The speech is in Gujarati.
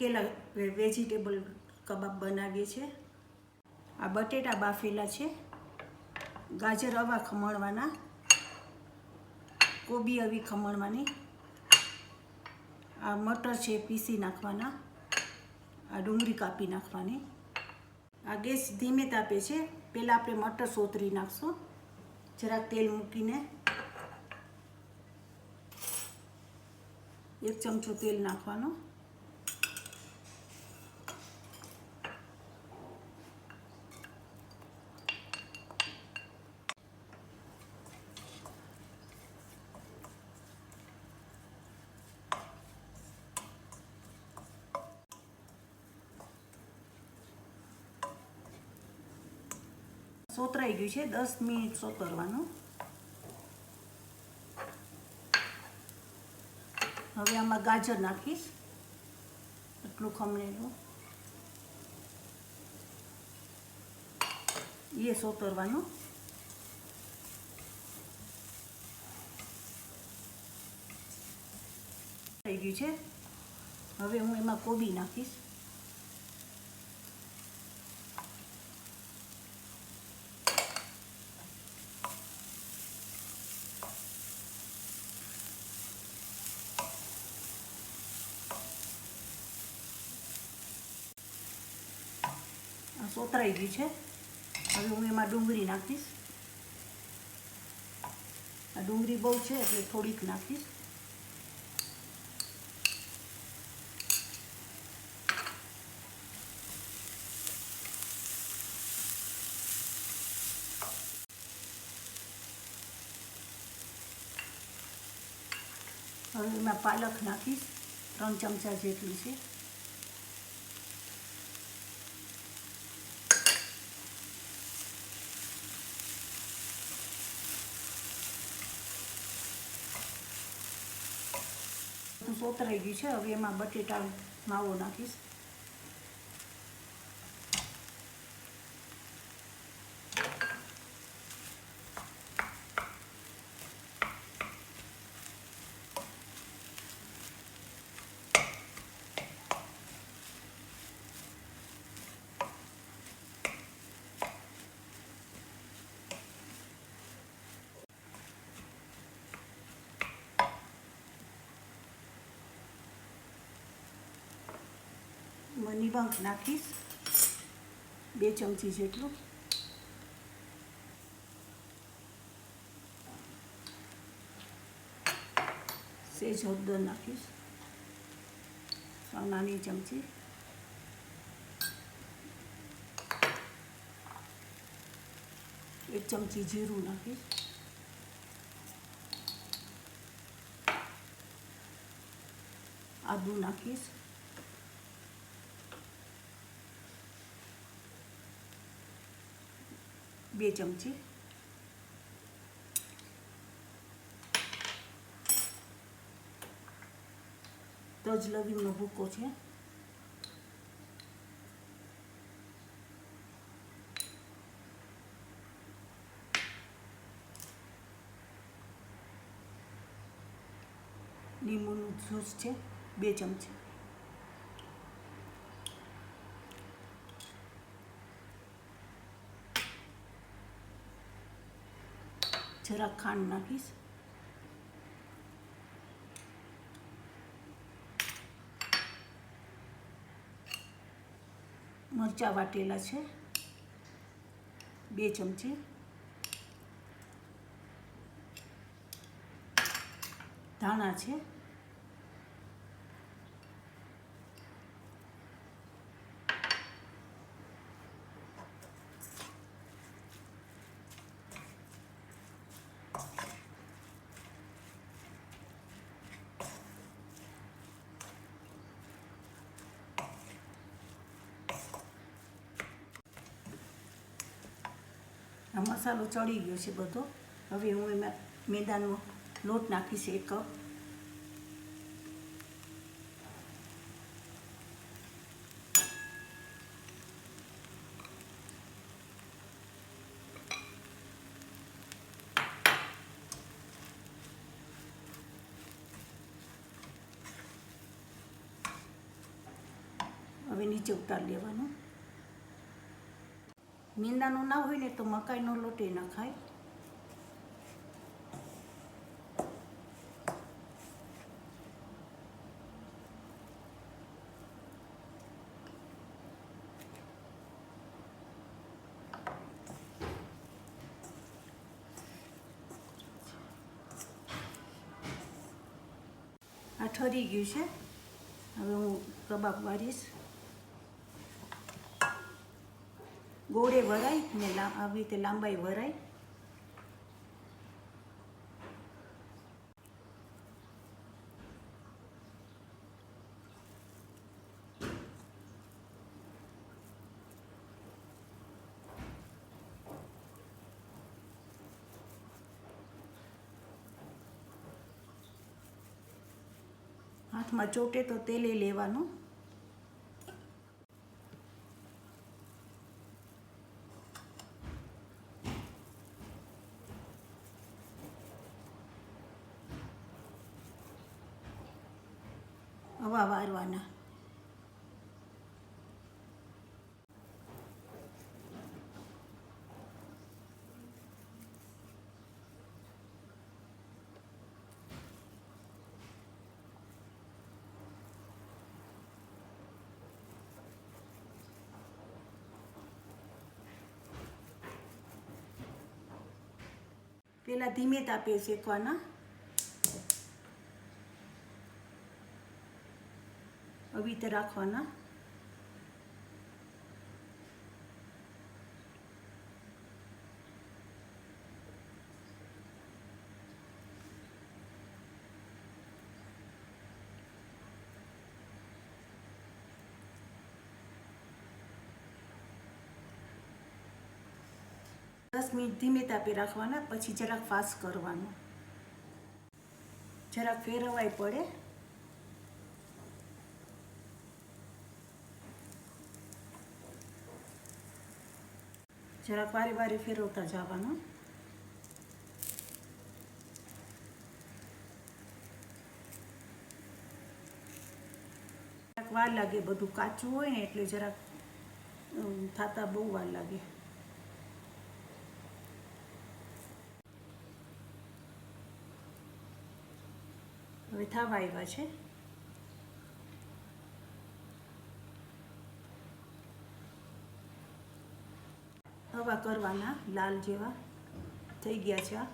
શેકેલા વેજીટેબલ કબાબ બનાવીએ છીએ. આ બટેટા બાફેલા છે, ગાજર આવા ખમણવાના, કોબી આવી ખમણવાની, આ મટર છે પીસી નાખવાના, આ ડુંગળી કાપી નાખવાની. આ ગેસ ધીમે તાપે છે. પહેલાં આપણે મટર સોતરી નાખશું. જરાક તેલ મૂકીને 1 ચમચો તેલ નાખવાનો. સોતરાઈ ગયું છે. 10 મિનિટ સોતરવાનું. હવે આમાં ગાજર નાખીશ, એટલું ખમણેલું, એ સોતરવાનું. થઈ ગયું છે. હવે હું એમાં કોબી નાખીશ. સોતરાઈ ગયું છે. હવે હું એમાં ડુંગળી નાખીશ. આ ડુંગળી બહુ છે એટલે થોડીક નાખીશ. હવે એમાં પાલક નાખીશ, 3 ચમચા જેટલી છે. સોતરાઈ ગયું છે. હવે એમાં બટેટા માવો નાખીશ. નિમક નાખીશ, 2 ચમચી જેટલું. સેજ હળદર નાખીશ, નાની ચમચી. એક ચમચી જીરું નાખીશ. આદુ નાખીશ. બે ચમચી. તજ લવિંગનો ભૂકો છે. લીંબુનું જ્યુસ છે 2 ચમચી. જરાક ખાંડ નાખીશ. મરચાં વાટેલા છે 2 ચમચી. ધાણા છે. આ મસાલો ચડી ગયો છે બધો. હવે હું એમાં મેદાનો લોટ નાખીશ 1 કપ. હવે નીચે ઉતારી લેવાનું. મેંદાનો ના હોય ને તો મકાઈનો લોટ એ નખાય. આ ઠરી ગયું છે. હવે હું કબાબ વાળીશ. ગોળે વરાય ને આવી રીતે લાંબાઈ વરાય. હાથમાં ચોટે તો તેલે લેવાનું. હવા વારવાના. પેલા ધીમે તાપે શેકવાના. આવી રીતે રાખવાના. દસ મિનિટ ધીમે તાપે રાખવાના. પછી જરાક ફાસ્ટ કરવાનું. જરાક ફેરવાય પડે. જરાક વારે વારે ફેરવતા જવાનું. જરાક વાર લાગે. બધું કાચું હોય ને એટલે જરાક થાતા બહુ વાર લાગે. હવે થાવા આવ્યા છે. હવા કરવાના. લાલ જેવા થઈ ગયા છે.